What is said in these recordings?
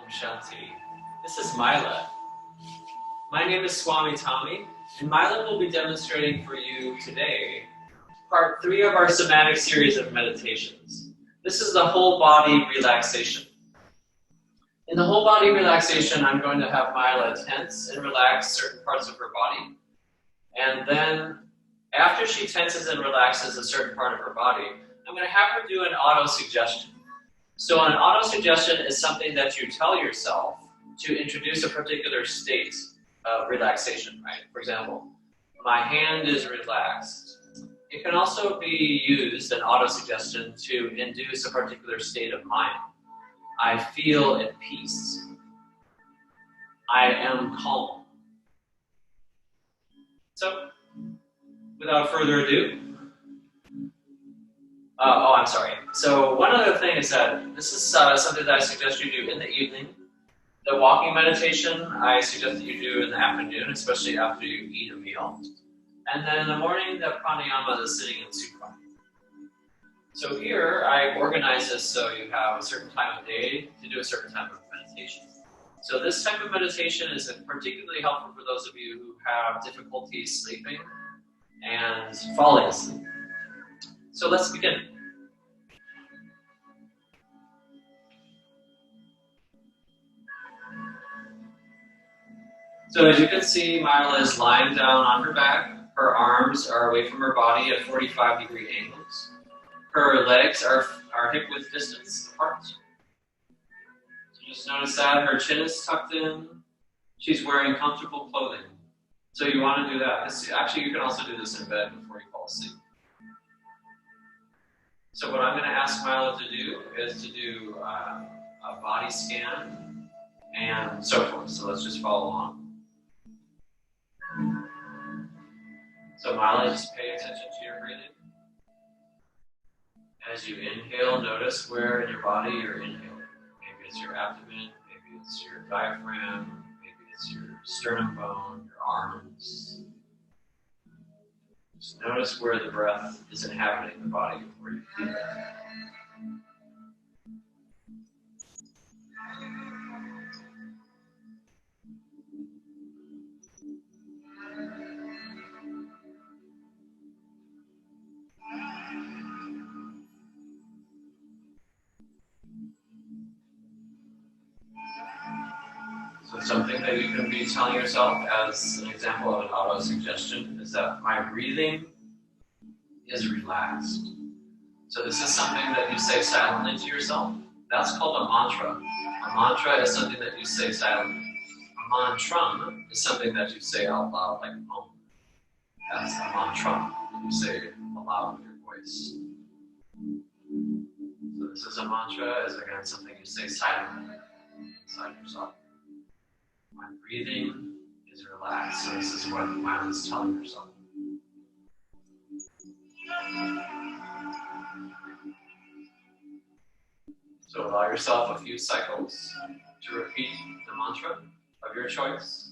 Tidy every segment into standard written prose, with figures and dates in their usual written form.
Shanti. This is Mila. My name is Swami Tommy, and Mila will be demonstrating for you today part 3 of our somatic series of meditations. This is the whole body relaxation. In the whole body relaxation, I'm going to have Mila tense and relax certain parts of her body. And then, after she tenses and relaxes a certain part of her body, I'm going to have her do an auto-suggestion. So an auto-suggestion is something that you tell yourself to introduce a particular state of relaxation, right? For example, my hand is relaxed. It can also be used, an auto-suggestion, to induce a particular state of mind. I feel at peace. I am calm. So, without further ado, I'm sorry. So one other thing is that this is something that I suggest you do in the evening. The walking meditation, I suggest that you do in the afternoon, especially after you eat a meal. And then in the morning, the pranayama, the sitting in supine. So here, I organize this so you have a certain time of day to do a certain type of meditation. So this type of meditation is particularly helpful for those of you who have difficulty sleeping and falling asleep. So let's begin. So as you can see, Mila is lying down on her back. Her arms are away from her body at 45-degree angles. Her legs are hip-width distance apart. So just notice that her chin is tucked in. She's wearing comfortable clothing. So you want to do that. Actually, you can also do this in bed before you fall asleep. So what I'm going to ask Mila to do is to do a body scan and so forth. So let's just follow along. So Mila, just pay attention to your breathing. As you inhale, notice where in your body you're inhaling. Maybe it's your abdomen, maybe it's your diaphragm, maybe it's your sternum bone, your arms. Just notice where the breath is inhabiting the body, where you feel it. So something that you can be telling yourself as an example of an auto-suggestion is that my breathing is relaxed. So this is something that you say silently to yourself. That's called a mantra. A mantra is something that you say silently. A mantram is something that you say out loud, like Om. That's a mantram that you say aloud with your voice. So this is a mantra, is again something you say silently inside yourself. My breathing is relaxed. So this is what Mila is telling herself. So allow yourself a few cycles to repeat the mantra of your choice.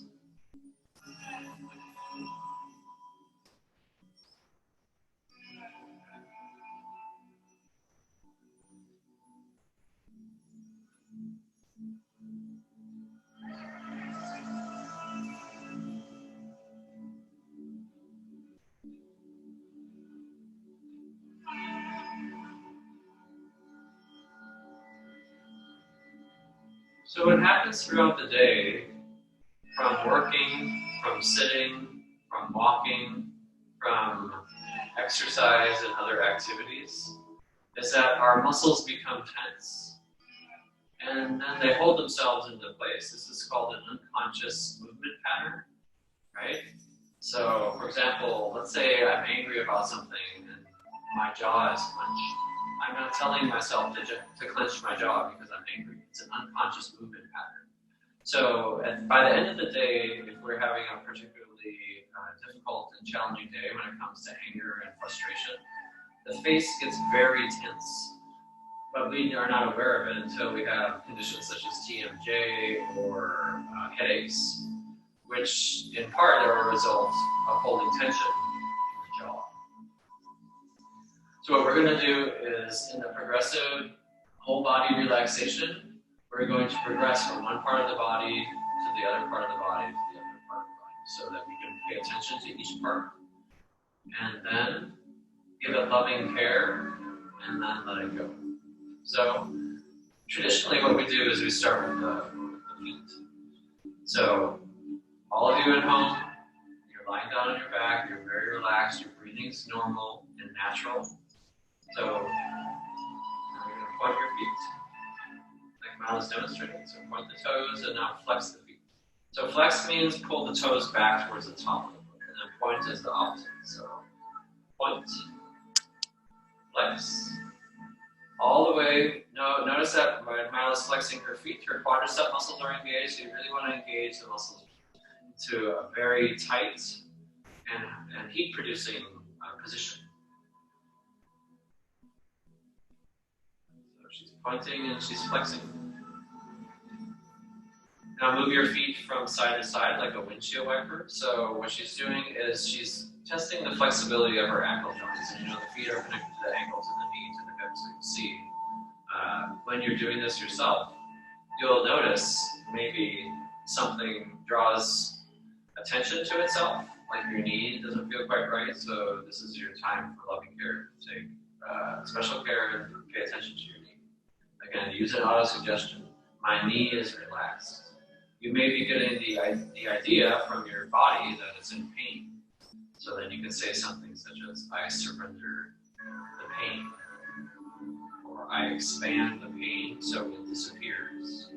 So what happens throughout the day, from working, from sitting, from walking, from exercise and other activities, is that our muscles become tense and then they hold themselves into place. This is called an unconscious movement pattern, right? So, for example, let's say I'm angry about something and my jaw is clenched. I'm not telling myself to clench my jaw because I'm angry. It's an unconscious movement pattern. So by the end of the day, if we're having a particularly difficult and challenging day when it comes to anger and frustration, the face gets very tense. But we are not aware of it until we have conditions such as TMJ or headaches, which in part are a result of holding tension in the jaw. So what we're going to do is, in the progressive whole body relaxation, we're going to progress from one part of the body to the other part of the body to the other part of the body so that we can pay attention to each part and then give it loving care and then let it go. So traditionally what we do is we start with the feet. So all of you at home, you're lying down on your back, you're very relaxed, your breathing's normal and natural. So now you're going to point your feet, like Mal is demonstrating. So point the toes and now flex the feet. So flex means pull the toes back towards the top of the foot, and then point is the opposite. So point, flex, all the way. No, notice that when Mal is flexing her feet, her quadricep muscles are engaged, so you really want to engage the muscles to a very tight and heat-producing position. So she's pointing and she's flexing. Now move your feet from side to side like a windshield wiper. So what she's doing is she's testing the flexibility of her ankle joints. And you know the feet are connected to the ankles and the knees and the hips. So you can see when you're doing this yourself, you'll notice maybe something draws attention to itself, like your knee doesn't feel quite right. So this is your time for loving care. Take special care and pay attention to your knee. Again, use an auto-suggestion. My knee is relaxed. You may be getting the idea from your body that it's in pain. So then you can say something such as, I surrender the pain. Or I expand the pain so it disappears.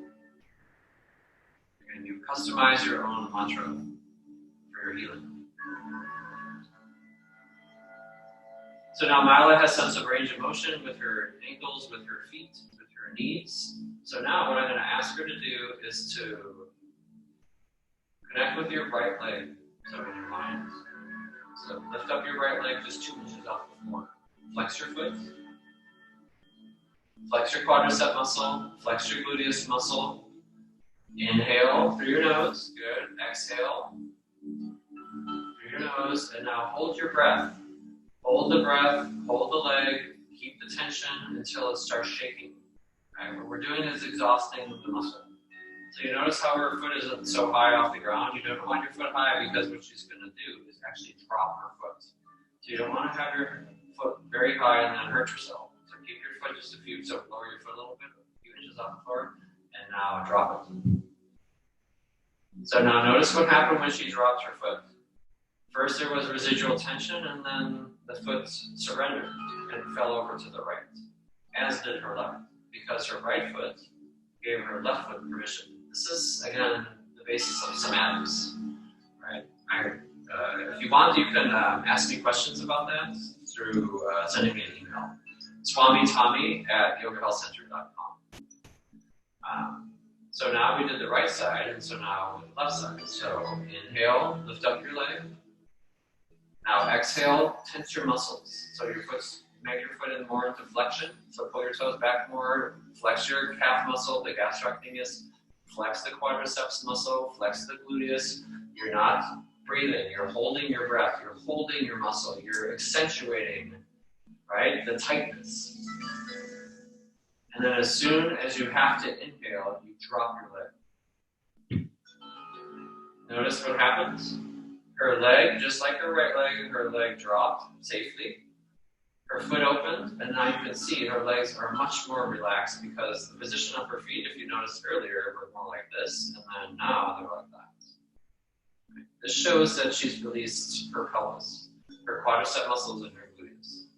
And you customize your own mantra for your healing. So now Mila has sense of range of motion with her ankles, with her feet, with her knees. So now what I'm going to ask her to do is to connect with your right leg, so in your mind. So lift up your right leg just 2 inches off the floor. Flex your foot. Flex your quadricep muscle. Flex your gluteus muscle. Inhale through your nose. Good. Exhale through your nose. And now hold your breath. Hold the breath. Hold the leg. Keep the tension until it starts shaking. Right? What we're doing is exhausting the muscle. So you notice how her foot isn't so high off the ground. You don't want your foot high because what she's going to do is actually drop her foot. So you don't want to have your foot very high and then hurt yourself. So keep your foot just a few, so lower your foot a little bit, a few inches off the floor, and now drop it. So now notice what happened when she dropped her foot. First there was residual tension, and then the foot surrendered and fell over to the right, as did her left, because her right foot gave her left foot permission. This is, again, the basis of somatics, right? If you want, you can ask me questions about that through sending me an email. swamitommy@yogahealthcenter.com. So now we did the right side, and so now the left side. So inhale, lift up your leg. Now exhale, tense your muscles. So your foot's, make your foot in more into flexion. So pull your toes back more, flex your calf muscle, the gastrocnemius, flex the quadriceps muscle, flex the gluteus. You're not breathing, you're holding your breath, you're holding your muscle, you're accentuating, right, the tightness. And then as soon as you have to inhale, you drop your leg. Notice what happens? Her leg, just like her right leg, her leg dropped safely. Her foot opened, and now you can see her legs are much more relaxed because the position of her feet, if you noticed earlier, were more like this, and then now they're like that. This shows that she's released her pelvis, her quadricep muscles, and her gluteus.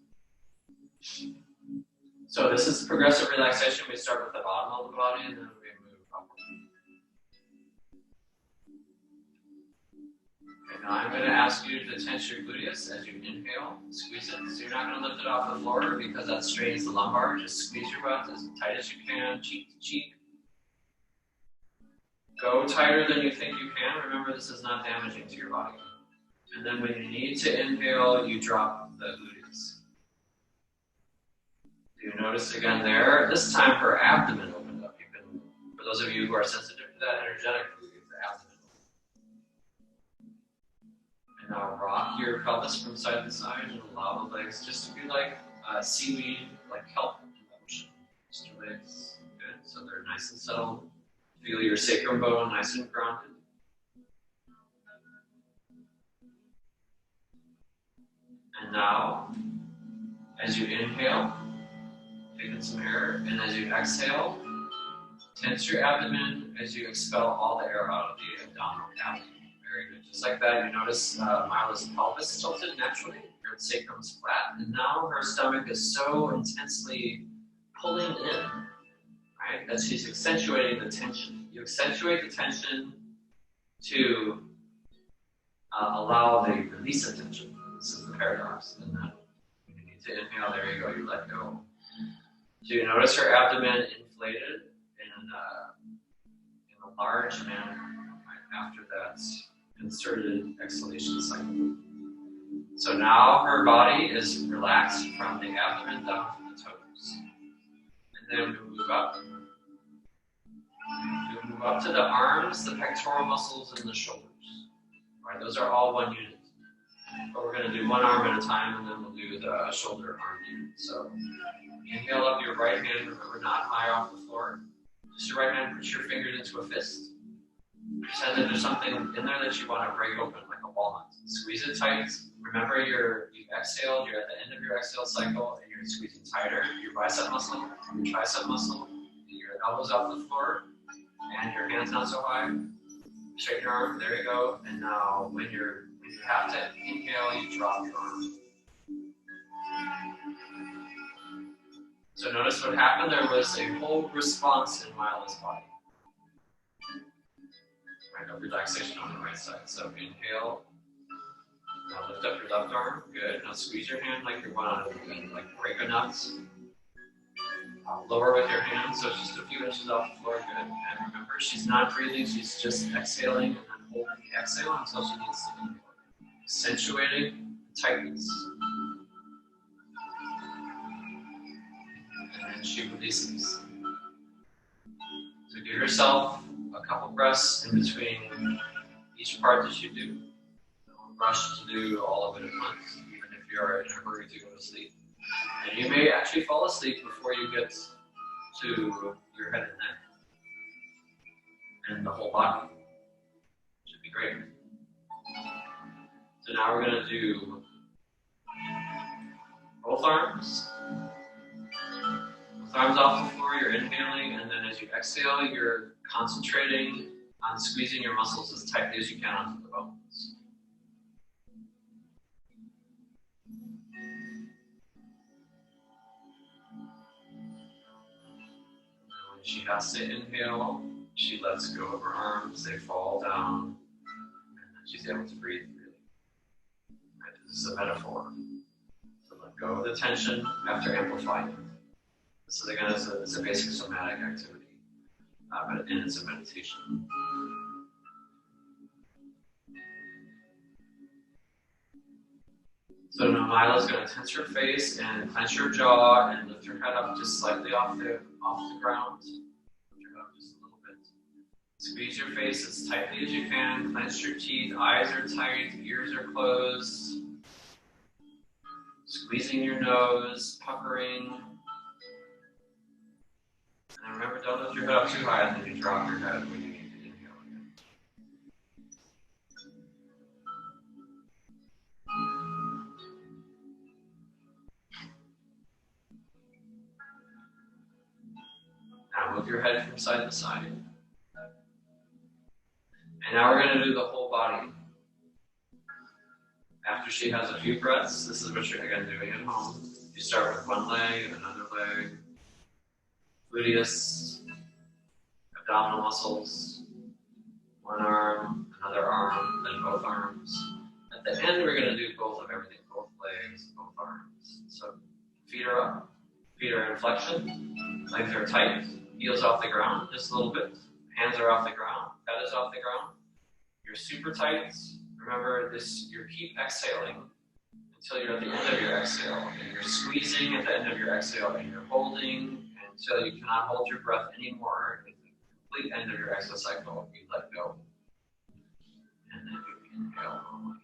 So this is progressive relaxation. We start with the bottom of the body, and then we move upward. Okay, now I'm going to ask you to tense your gluteus as you inhale, squeeze it. So you're not going to lift it off the floor because that strains the lumbar. Just squeeze your butt as tight as you can, cheek to cheek. Go tighter than you think you can. Remember, this is not damaging to your body. And then when you need to inhale, you drop the gluteus. Do you notice again there? This time her abdomen opened up. You can, for those of you who are sensitive to that energetically, the abdomen. And now rock your pelvis from side to side and allow the legs just to be like seaweed, like kelp in motion. Just your legs, good. So they're nice nice and settled. Feel your sacrum bone nice and grounded. And now, as you inhale, take in some air, and as you exhale, tense your abdomen as you expel all the air out of the abdominal cavity. Very good. Just like that, you notice Mila's pelvis tilted naturally. Her sacrum's flat, and now her stomach is so intensely pulling in, right, that she's accentuating the tension. You accentuate the tension to allow the release of tension. This is the paradox. And then you need to inhale. There you go. You let go. So you notice her abdomen inflated in a large manner, right, after that concerted exhalation cycle. So now her body is relaxed from the abdomen down to the toes. And then we move up. We move up to the arms, the pectoral muscles, and the shoulders. Right, those are all one unit. But we're going to do one arm at a time, and then we'll do the shoulder arm unit. So inhale up your right hand, remember not high off the floor. Just your right hand, put your fingers into a fist. Pretend that there's something in there that you want to break open, like a walnut. Squeeze it tight. Remember you've exhaled, you're at the end of your exhale cycle, and you're squeezing tighter. Your bicep muscle, your tricep muscle, your elbows off the floor, and your hands not so high. Straighten your arm, there you go. And now when you have to inhale, you drop your arm. So notice what happened. There was a whole response in Mila's body. Right, of relaxation on the right side. So inhale. Now lift up your left arm. Good. Now squeeze your hand like you're like break a nut. Lower with your hand, so it's just a few inches off the floor. Good. And remember, she's not breathing. She's just exhaling and then holding the exhale until she needs to inhale. Accentuating tightness. And then she releases. So give yourself a couple breaths in between each part that you do. Don't rush to do all of it at once, even if you're in a hurry to go to sleep. And you may actually fall asleep before you get to your head and neck. And the whole body. Should be great. So now we're going to do both arms. Both arms off the floor, you're inhaling, and then as you exhale, you're concentrating on squeezing your muscles as tightly as you can onto the bones. When she has to inhale, she lets go of her arms, they fall down, and then she's able to breathe freely. Right, this is a metaphor. So let go of the tension after amplifying it. So again, it's a basic somatic activity, and it's a meditation. So now Mila's going to tense her face and clench her jaw and lift her head up just slightly off the ground. Lift her head up just a little bit. Squeeze your face as tightly as you can. Clench your teeth. Eyes are tight. Ears are closed. Squeezing your nose. Puckering. And remember, don't lift your head up too high and then you drop your head when you need to inhale again. Now move your head from side to side. And now we're going to do the whole body. After she has a few breaths, this is what you're again doing at home. You start with one leg and another leg. Gluteus, abdominal muscles, one arm, another arm, then both arms. At the end, we're going to do both of everything, both legs, both arms. So feet are up, feet are in flexion, legs are tight, heels off the ground just a little bit, hands are off the ground, head is off the ground. You're super tight. Remember this, you keep exhaling until you're at the end of your exhale. And you're squeezing at the end of your exhale and you're holding until you cannot hold your breath anymore. At the complete end of your exhale cycle, you let go. And then you inhale normally.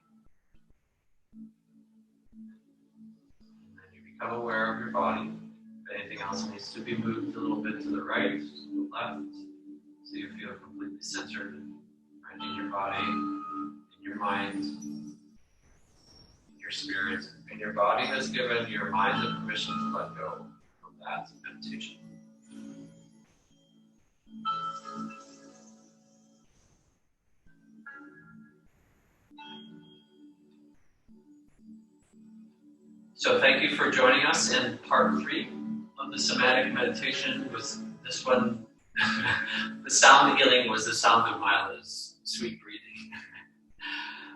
And then you become aware of your body. If anything else also needs to be moved a little bit to the right, to the left, so you feel completely centered right in your body, in your mind, in your spirit. And your body has given your mind the permission to let go of that meditation. So thank you for joining us in part 3 of the somatic meditation. Was this one, the sound healing was the sound of Mila's sweet breathing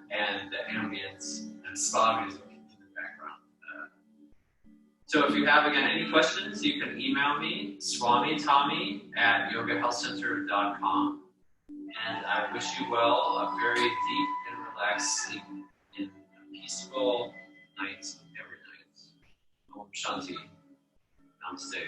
and ambience and spa music in the background. So if you have, again, any questions, you can email me, swamitommy@yogahealthcenter.com. And I wish you well a very deep and relaxed sleep in a peaceful night every night. Om Shanti. Namaste.